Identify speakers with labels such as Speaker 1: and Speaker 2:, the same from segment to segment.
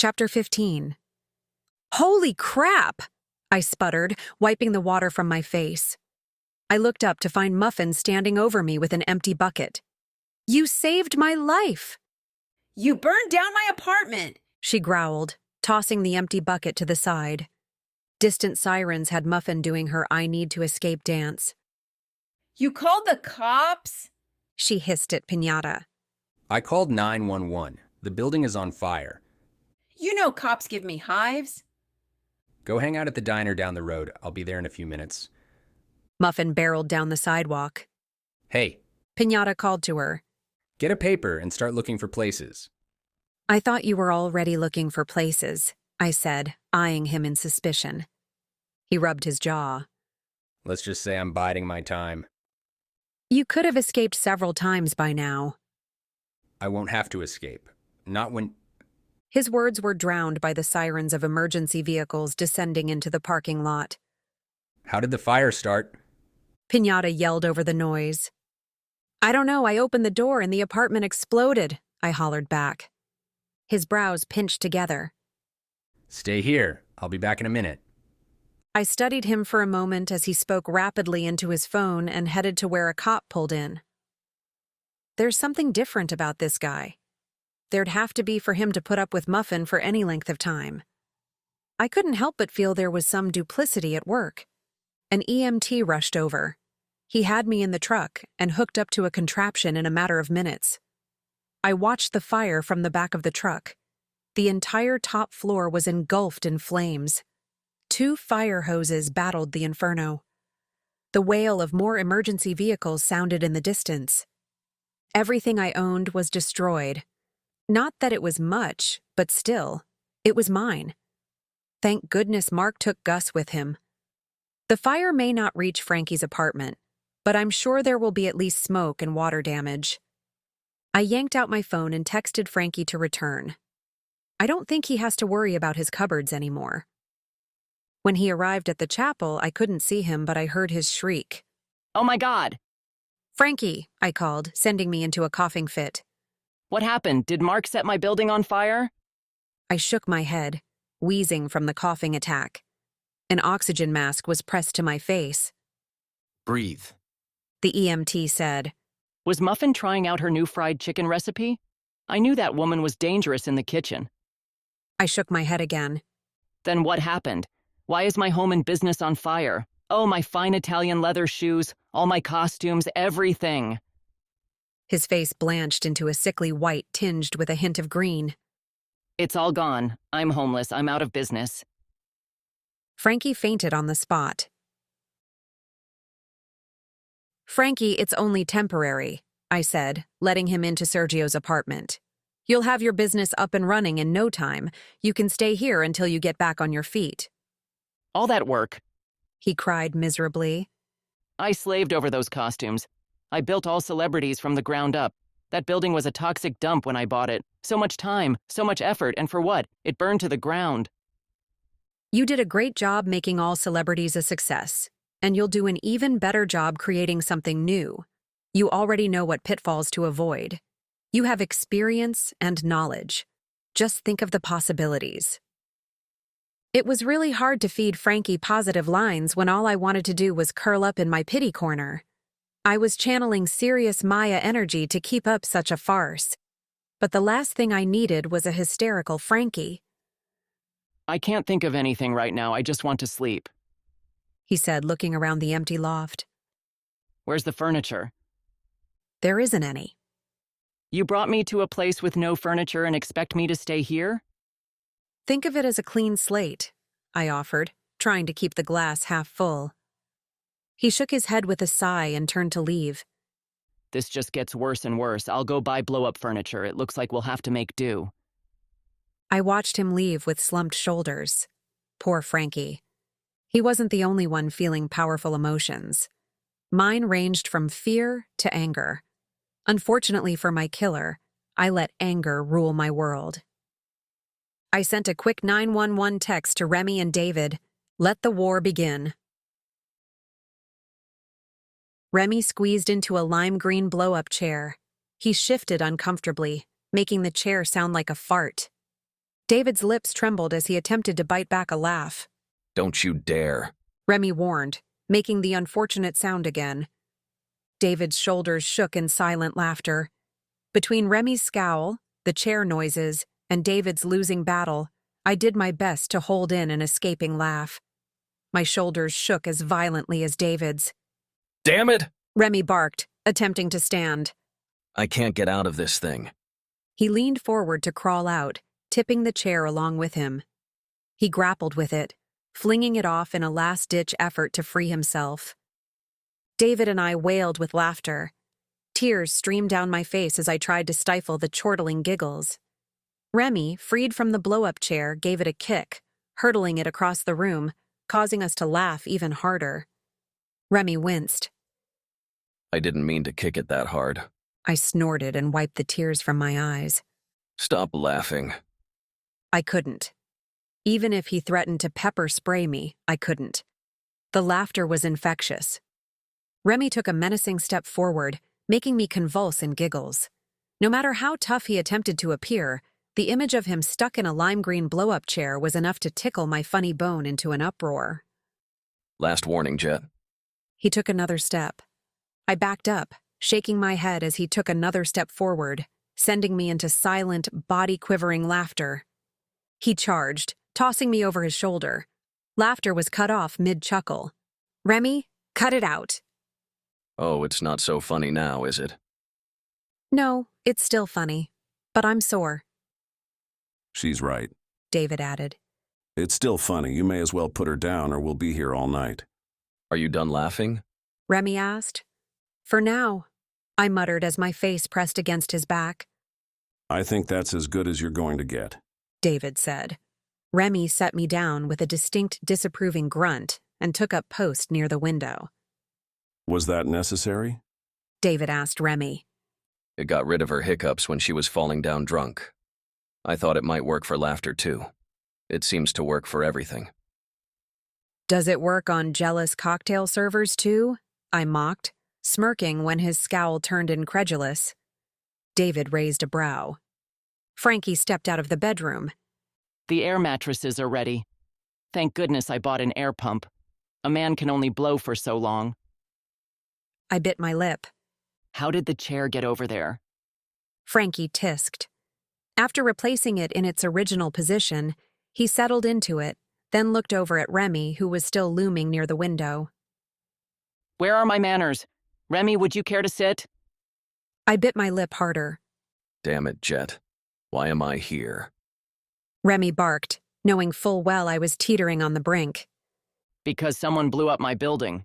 Speaker 1: Chapter 15. Holy crap! I sputtered, wiping the water from my face. I looked up to find Muffin standing over me with an empty bucket. You saved my life!
Speaker 2: You burned down my apartment!
Speaker 1: She growled, tossing the empty bucket to the side. Distant sirens had Muffin doing her I need to escape dance.
Speaker 2: You called the cops?
Speaker 1: She hissed at Pinata.
Speaker 3: I called 911. The building is on fire.
Speaker 2: You know cops give me hives.
Speaker 3: Go hang out at the diner down the road. I'll be there in a few minutes.
Speaker 1: Muffin barreled down the sidewalk.
Speaker 3: Hey,
Speaker 1: Pinata called to her.
Speaker 3: get a paper and start looking for places.
Speaker 1: I thought you were already looking for places, I said, eyeing him in suspicion. He rubbed his jaw.
Speaker 3: Let's just say I'm biding my time.
Speaker 1: You could have escaped several times by now.
Speaker 3: I won't have to escape. Not when...
Speaker 1: His words were drowned by the sirens of emergency vehicles descending into the parking lot.
Speaker 3: How did the fire start?
Speaker 1: Pinata yelled over the noise. I don't know, I opened the door and the apartment exploded, I hollered back. His brows pinched together.
Speaker 3: Stay here. I'll be back in a minute.
Speaker 1: I studied him for a moment as he spoke rapidly into his phone and headed to where a cop pulled in. There's something different about this guy. There'd have to be for him to put up with Muffin for any length of time. I couldn't help but feel there was some duplicity at work. An EMT rushed over. He had me in the truck and hooked up to a contraption in a matter of minutes. I watched the fire from the back of the truck. The entire top floor was engulfed in flames. 2 fire hoses battled the inferno. The wail of more emergency vehicles sounded in the distance. Everything I owned was destroyed. Not that it was much, but still, it was mine. Thank goodness Mark took Gus with him. The fire may not reach Frankie's apartment, but I'm sure there will be at least smoke and water damage. I yanked out my phone and texted Frankie to return. I don't think he has to worry about his cupboards anymore. When he arrived at the chapel, I couldn't see him, but I heard his shriek.
Speaker 4: Oh my God!
Speaker 1: Frankie, I called, sending me into a coughing fit.
Speaker 4: What happened? Did Mark set my building on fire?
Speaker 1: I shook my head, wheezing from the coughing attack. An oxygen mask was pressed to my face.
Speaker 5: Breathe.
Speaker 1: The EMT said.
Speaker 4: Was Muffin trying out her new fried chicken recipe? I knew that woman was dangerous in the kitchen.
Speaker 1: I shook my head again.
Speaker 4: Then what happened? Why is my home and business on fire? Oh, my fine Italian leather shoes, all my costumes, everything.
Speaker 1: His face blanched into a sickly white tinged with a hint of green.
Speaker 4: It's all gone. I'm homeless. I'm out of business.
Speaker 1: Frankie fainted on the spot. Frankie, it's only temporary, I said, letting him into Sergio's apartment. You'll have your business up and running in no time. You can stay here until you get back on your feet.
Speaker 4: All that work.
Speaker 1: He cried miserably.
Speaker 4: I slaved over those costumes. I built all celebrities from the ground up. That building was a toxic dump when I bought it. So much time, so much effort, and for what? It burned to the ground.
Speaker 1: You did a great job making all celebrities a success, and you'll do an even better job creating something new. You already know what pitfalls to avoid. You have experience and knowledge. Just think of the possibilities. It was really hard to feed Frankie positive lines when all I wanted to do was curl up in my pity corner. I was channeling serious Maya energy to keep up such a farce. But the last thing I needed was a hysterical Frankie.
Speaker 4: I can't think of anything right now. I just want to sleep.
Speaker 1: He said, looking around the empty loft.
Speaker 4: Where's the furniture?
Speaker 1: There isn't any.
Speaker 4: You brought me to a place with no furniture and expect me to stay here?
Speaker 1: Think of it as a clean slate, I offered, trying to keep the glass half full. He shook his head with a sigh and turned to leave.
Speaker 4: This just gets worse and worse. I'll go buy blow-up furniture. It looks like we'll have to make do.
Speaker 1: I watched him leave with slumped shoulders. Poor Frankie. He wasn't the only one feeling powerful emotions. Mine ranged from fear to anger. Unfortunately for my killer, I let anger rule my world. I sent a quick 911 text to Remy and David. Let the war begin. Remy squeezed into a lime green blow-up chair. He shifted uncomfortably, making the chair sound like a fart. David's lips trembled as he attempted to bite back a laugh.
Speaker 5: Don't you dare.
Speaker 1: Remy warned, making the unfortunate sound again. David's shoulders shook in silent laughter. Between Remy's scowl, the chair noises, and David's losing battle, I did my best to hold in an escaping laugh. My shoulders shook as violently as David's.
Speaker 5: Damn it!
Speaker 1: Remy barked, attempting to stand.
Speaker 5: I can't get out of this thing.
Speaker 1: He leaned forward to crawl out, tipping the chair along with him. He grappled with it, flinging it off in a last-ditch effort to free himself. David and I wailed with laughter. Tears streamed down my face as I tried to stifle the chortling giggles. Remy, freed from the blow-up chair, gave it a kick, hurtling it across the room, causing us to laugh even harder. Remy winced.
Speaker 5: I didn't mean to kick it that hard.
Speaker 1: I snorted and wiped the tears from my eyes.
Speaker 5: Stop laughing.
Speaker 1: I couldn't. Even if he threatened to pepper spray me, I couldn't. The laughter was infectious. Remy took a menacing step forward, making me convulse in giggles. No matter how tough he attempted to appear, the image of him stuck in a lime-green blow-up chair was enough to tickle my funny bone into an uproar.
Speaker 5: Last warning, Jet.
Speaker 1: He took another step. I backed up, shaking my head as he took another step forward, sending me into silent, body-quivering laughter. He charged, tossing me over his shoulder. Laughter was cut off mid-chuckle. Remy, cut it out.
Speaker 5: Oh, it's not so funny now, is it?
Speaker 1: No, it's still funny, but I'm sore.
Speaker 6: She's right.
Speaker 1: David added.
Speaker 6: It's still funny. You may as well put her down or we'll be here all night.
Speaker 5: Are you done laughing?
Speaker 1: Remy asked. For now, I muttered as my face pressed against his back.
Speaker 6: I think that's as good as you're going to get.
Speaker 1: David said. Remy set me down with a distinct disapproving grunt and took up post near the window.
Speaker 6: Was that necessary?
Speaker 1: David asked Remy.
Speaker 5: It got rid of her hiccups when she was falling down drunk. I thought it might work for laughter, too. It seems to work for everything.
Speaker 1: Does it work on jealous cocktail servers, too? I mocked, smirking when his scowl turned incredulous. David raised a brow. Frankie stepped out of the bedroom.
Speaker 4: The air mattresses are ready. Thank goodness I bought an air pump. A man can only blow for so long.
Speaker 1: I bit my lip.
Speaker 4: How did the chair get over there?
Speaker 1: Frankie tisked. After replacing it in its original position, he settled into it, then looked over at Remy, who was still looming near the window.
Speaker 4: Where are my manners? Remy, would you care to sit?
Speaker 1: I bit my lip harder.
Speaker 5: Damn it, Jet. Why am I here?
Speaker 1: Remy barked, knowing full well I was teetering on the brink.
Speaker 4: Because someone blew up my building.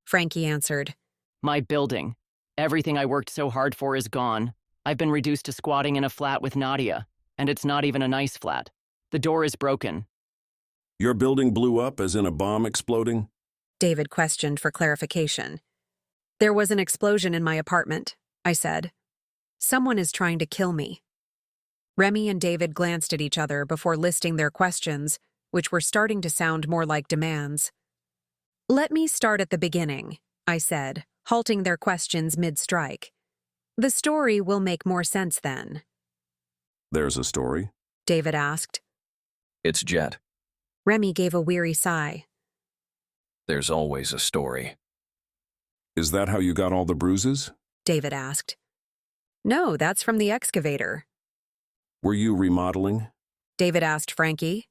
Speaker 1: Frankie answered.
Speaker 4: My building. Everything I worked so hard for is gone. I've been reduced to squatting in a flat with Nadia, and it's not even a nice flat. The door is broken.
Speaker 6: Your building blew up as in a bomb exploding?
Speaker 1: David questioned for clarification. There was an explosion in my apartment, I said. Someone is trying to kill me. Remy and David glanced at each other before listing their questions, which were starting to sound more like demands. Let me start at the beginning, I said, halting their questions mid-strike. The story will make more sense then.
Speaker 6: There's a story?
Speaker 1: David asked.
Speaker 5: It's Jet.
Speaker 1: Remy gave a weary sigh.
Speaker 5: There's always a story.
Speaker 6: Is that how you got all the bruises?
Speaker 1: David asked. No, that's from the excavator.
Speaker 6: Were you remodeling?
Speaker 1: David asked Frankie.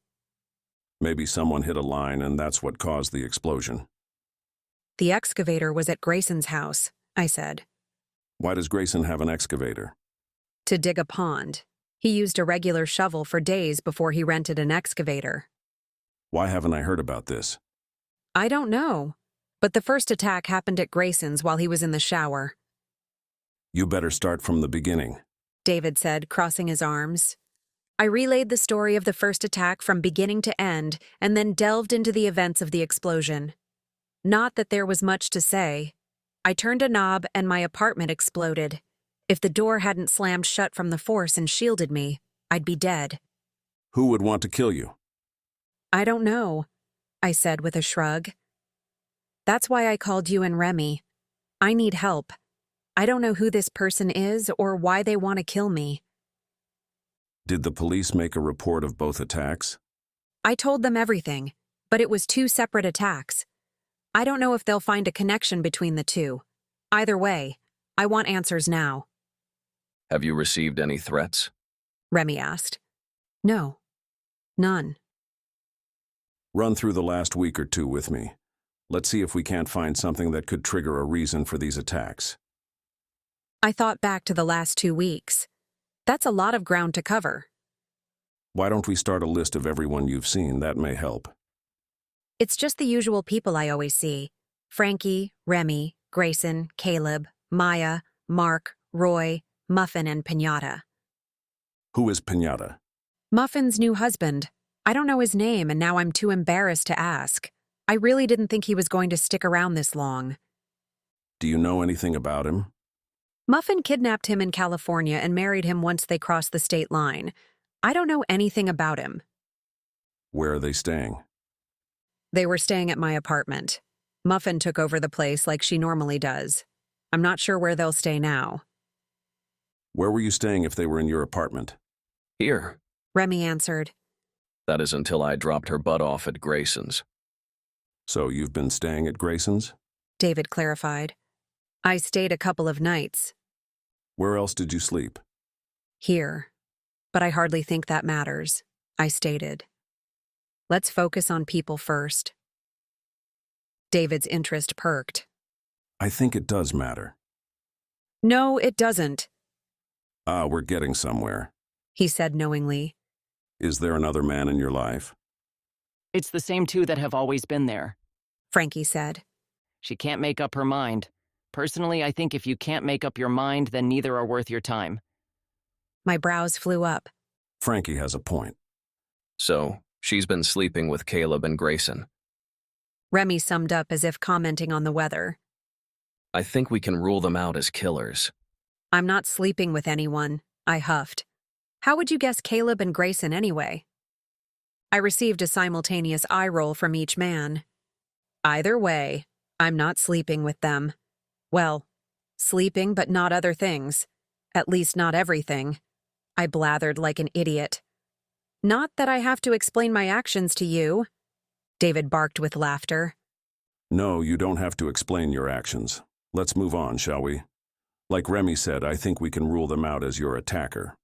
Speaker 6: Maybe someone hit a line and that's what caused the explosion.
Speaker 1: The excavator was at Grayson's house, I said.
Speaker 6: Why does Grayson have an excavator?
Speaker 1: To dig a pond. He used a regular shovel for days before he rented an excavator.
Speaker 6: Why haven't I heard about this?
Speaker 1: I don't know, but the first attack happened at Grayson's while he was in the shower.
Speaker 6: You better start from the beginning.
Speaker 1: David said, crossing his arms. I relayed the story of the first attack from beginning to end and then delved into the events of the explosion. Not that there was much to say. I turned a knob and my apartment exploded. If the door hadn't slammed shut from the force and shielded me, I'd be dead.
Speaker 6: Who would want to kill you?
Speaker 1: I don't know, I said with a shrug. That's why I called you and Remy. I need help. I don't know who this person is or why they want to kill me.
Speaker 6: Did the police make a report of both attacks?
Speaker 1: I told them everything, but it was 2 separate attacks. I don't know if they'll find a connection between the two. Either way, I want answers now.
Speaker 5: Have you received any threats?
Speaker 1: Remy asked. No. None.
Speaker 6: Run through the last week or 2 with me. Let's see if we can't find something that could trigger a reason for these attacks.
Speaker 1: I thought back to the last 2 weeks. That's a lot of ground to cover.
Speaker 6: Why don't we start a list of everyone you've seen? That may help.
Speaker 1: It's just the usual people I always see. Frankie, Remy, Grayson, Caleb, Maya, Mark, Roy, Muffin, and Pinata.
Speaker 6: Who is Pinata?
Speaker 1: Muffin's new husband. I don't know his name, and now I'm too embarrassed to ask. I really didn't think he was going to stick around this long.
Speaker 6: Do you know anything about him?
Speaker 1: Muffin kidnapped him in California and married him once they crossed the state line. I don't know anything about him.
Speaker 6: Where are they staying?
Speaker 1: They were staying at my apartment. Muffin took over the place like she normally does. I'm not sure where they'll stay now.
Speaker 6: Where were you staying if they were in your apartment?
Speaker 5: Here.
Speaker 1: Remy answered.
Speaker 5: That is until I dropped her butt off at Grayson's.
Speaker 6: So you've been staying at Grayson's?
Speaker 1: David clarified. I stayed a couple of nights.
Speaker 6: Where else did you sleep?
Speaker 1: Here. But I hardly think that matters, I stated. Let's focus on people first. David's interest perked.
Speaker 6: I think it does matter.
Speaker 1: No, it doesn't,
Speaker 6: We're getting somewhere.
Speaker 1: he said knowingly.
Speaker 6: Is there another man in your life?
Speaker 4: It's the same 2 that have always been there.
Speaker 1: Frankie said.
Speaker 4: She can't make up her mind. Personally, I think if you can't make up your mind, then neither are worth your time.
Speaker 1: My brows flew up.
Speaker 6: Frankie has a point.
Speaker 5: So, she's been sleeping with Caleb and Grayson.
Speaker 1: Remy summed up as if commenting on the weather.
Speaker 5: I think we can rule them out as killers.
Speaker 1: I'm not sleeping with anyone, I huffed. How would you guess Caleb and Grayson anyway? I received a simultaneous eye roll from each man. Either way, I'm not sleeping with them. Well, sleeping but not other things. At least not everything. I blathered like an idiot. Not that I have to explain my actions to you. David barked with laughter.
Speaker 6: No, you don't have to explain your actions. Let's move on, shall we? Like Remy said, I think we can rule them out as your attacker.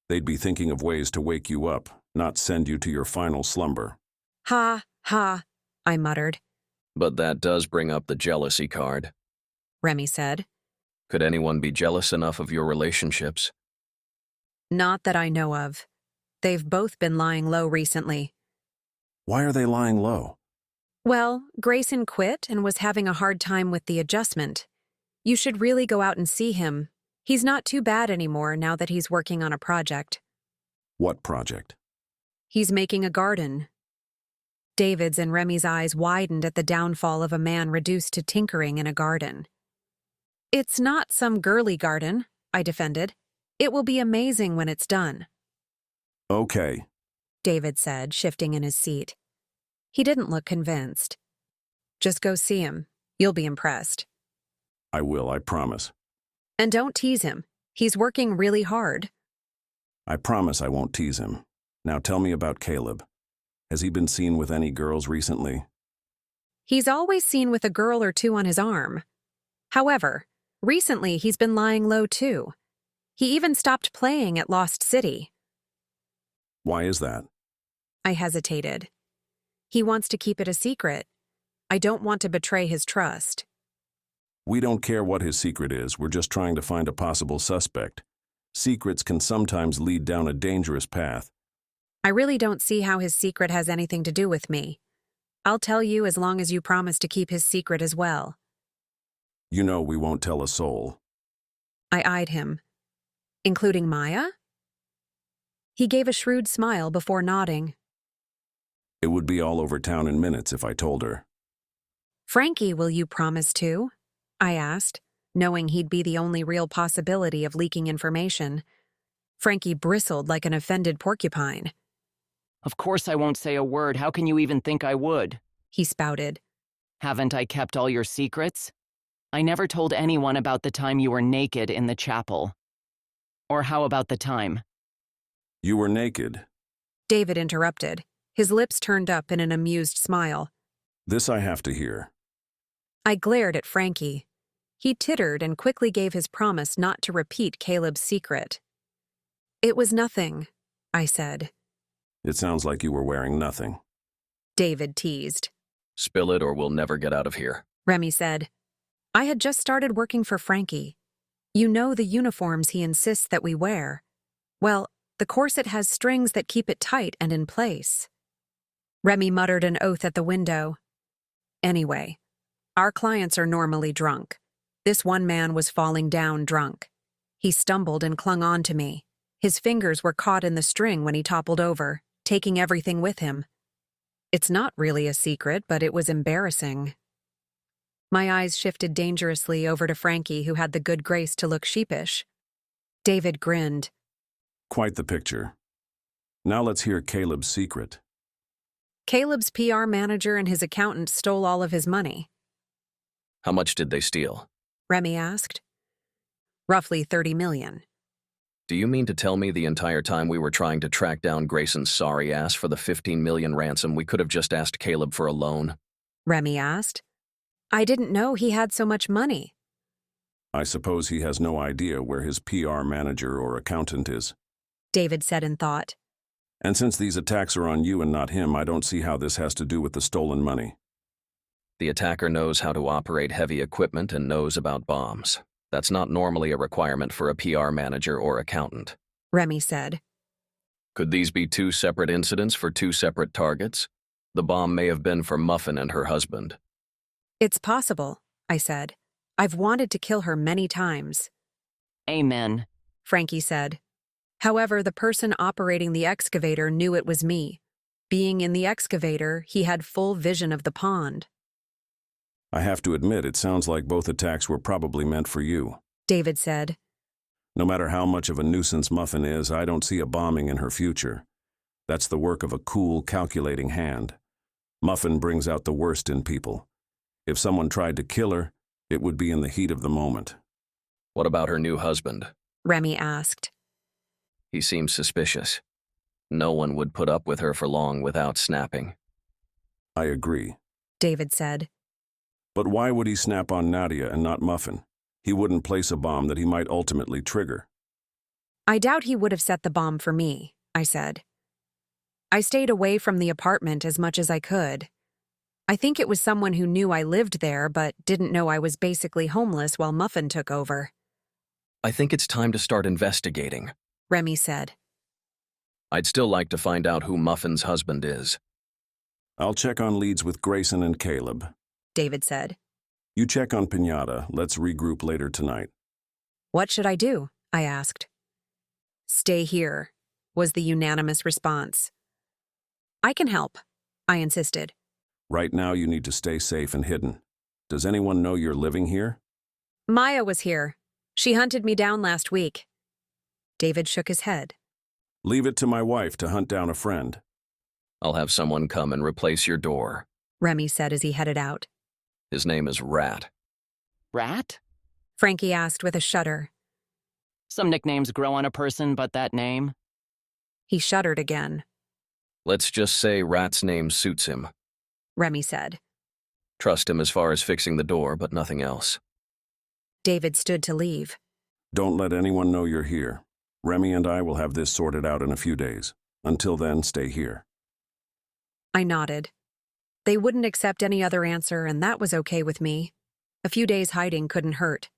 Speaker 6: They'd be thinking of ways to wake you up, not send you to your final slumber.
Speaker 1: Ha, ha, I muttered.
Speaker 5: But that does bring up the jealousy card.
Speaker 1: Remy said.
Speaker 5: Could anyone be jealous enough of your relationships?
Speaker 1: Not that I know of. They've both been lying low recently.
Speaker 6: Why are they lying low?
Speaker 1: Well, Grayson quit and was having a hard time with the adjustment. You should really go out and see him. He's not too bad anymore now that he's working on a project.
Speaker 6: What project?
Speaker 1: He's making a garden. David's and Remy's eyes widened at the downfall of a man reduced to tinkering in a garden. It's not some girly garden, I defended. It will be amazing when it's done.
Speaker 6: Okay.
Speaker 1: David said, shifting in his seat. He didn't look convinced. Just go see him. You'll be impressed.
Speaker 6: I will, I promise.
Speaker 1: And don't tease him. He's working really hard.
Speaker 6: I promise I won't tease him. Now tell me about Caleb. Has he been seen with any girls recently?
Speaker 1: He's always seen with a girl or 2 on his arm. However, recently he's been lying low too. He even stopped playing at Lost City.
Speaker 6: Why is that?
Speaker 1: I hesitated. He wants to keep it a secret. I don't want to betray his trust.
Speaker 6: We don't care what his secret is, we're just trying to find a possible suspect. Secrets can sometimes lead down a dangerous path.
Speaker 1: I really don't see how his secret has anything to do with me. I'll tell you as long as you promise to keep his secret as well.
Speaker 6: You know we won't tell a soul.
Speaker 1: I eyed him. Including Maya? He gave a shrewd smile before nodding.
Speaker 6: It would be all over town in minutes if I told her.
Speaker 1: Frankie, will you promise to? I asked, knowing he'd be the only real possibility of leaking information. Frankie bristled like an offended porcupine.
Speaker 4: Of course I won't say a word. How can you even think I would?
Speaker 1: He spouted.
Speaker 4: Haven't I kept all your secrets? I never told anyone about the time you were naked in the chapel. Or how about the time
Speaker 6: You were naked.
Speaker 1: David interrupted, his lips turned up in an amused smile.
Speaker 6: This I have to hear.
Speaker 1: I glared at Frankie. He tittered and quickly gave his promise not to repeat Caleb's secret. It was nothing, I said.
Speaker 6: It sounds like you were wearing nothing.
Speaker 1: David teased.
Speaker 5: Spill it or we'll never get out of here.
Speaker 1: Remy said. I had just started working for Frankie. You know the uniforms he insists that we wear. Well, the corset has strings that keep it tight and in place. Remy muttered an oath at the window. Anyway, our clients are normally drunk. This one man was falling down drunk. He stumbled and clung on to me. His fingers were caught in the string when he toppled over, taking everything with him. It's not really a secret, but it was embarrassing. My eyes shifted dangerously over to Frankie, who had the good grace to look sheepish. David grinned.
Speaker 6: Quite the picture. Now let's hear Caleb's secret.
Speaker 1: Caleb's PR manager and his accountant stole all of his money.
Speaker 5: How much did they steal?
Speaker 1: Remy asked. Roughly 30 million.
Speaker 5: Do you mean to tell me the entire time we were trying to track down Grayson's sorry ass for the 15 million ransom, we could have just asked Caleb for a loan?
Speaker 1: Remy asked. I didn't know he had so much money.
Speaker 6: I suppose he has no idea where his PR manager or accountant is.
Speaker 1: David said in thought.
Speaker 6: And since these attacks are on you and not him, I don't see how this has to do with the stolen money.
Speaker 5: The attacker knows how to operate heavy equipment and knows about bombs. That's not normally a requirement for a PR manager or accountant.
Speaker 1: Remy said.
Speaker 5: Could these be two separate incidents for two separate targets? The bomb may have been for Muffin and her husband.
Speaker 1: It's possible, I said. I've wanted to kill her many times.
Speaker 4: Amen.
Speaker 1: Frankie said. However, the person operating the excavator knew it was me. Being in the excavator, he had full vision of the pond.
Speaker 6: I have to admit, it sounds like both attacks were probably meant for you.
Speaker 1: David said.
Speaker 6: No matter how much of a nuisance Muffin is, I don't see a bombing in her future. That's the work of a cool, calculating hand. Muffin brings out the worst in people. If someone tried to kill her, it would be in the heat of the moment.
Speaker 5: What about her new husband?
Speaker 1: Remy asked.
Speaker 5: He seems suspicious. No one would put up with her for long without snapping.
Speaker 6: I agree.
Speaker 1: David said.
Speaker 6: But why would he snap on Nadia and not Muffin? He wouldn't place a bomb that he might ultimately trigger.
Speaker 1: I doubt he would have set the bomb for me, I said. I stayed away from the apartment as much as I could. I think it was someone who knew I lived there but didn't know I was basically homeless while Muffin took over.
Speaker 5: I think it's time to start investigating,
Speaker 1: Remy said.
Speaker 5: I'd still like to find out who Muffin's husband is.
Speaker 6: I'll check on leads with Grayson and Caleb.
Speaker 1: David said.
Speaker 6: You check on Pinata. Let's regroup later tonight.
Speaker 1: What should I do? I asked. Stay here, was the unanimous response. I can help, I insisted.
Speaker 6: Right now you need to stay safe and hidden. Does anyone know you're living here?
Speaker 1: Maya was here. She hunted me down last week. David shook his head.
Speaker 6: Leave it to my wife to hunt down a friend.
Speaker 5: I'll have someone come and replace your door.
Speaker 1: Remy said as he headed out.
Speaker 5: His name is Rat.
Speaker 4: Rat?
Speaker 1: Frankie asked with a shudder.
Speaker 4: Some nicknames grow on a person, but that name?
Speaker 1: He shuddered again.
Speaker 5: Let's just say Rat's name suits him.
Speaker 1: Remy said.
Speaker 5: Trust him as far as fixing the door, but nothing else.
Speaker 1: David stood to leave.
Speaker 6: Don't let anyone know you're here. Remy and I will have this sorted out in a few days. Until then, stay here.
Speaker 1: I nodded. They wouldn't accept any other answer, and that was okay with me. A few days hiding couldn't hurt.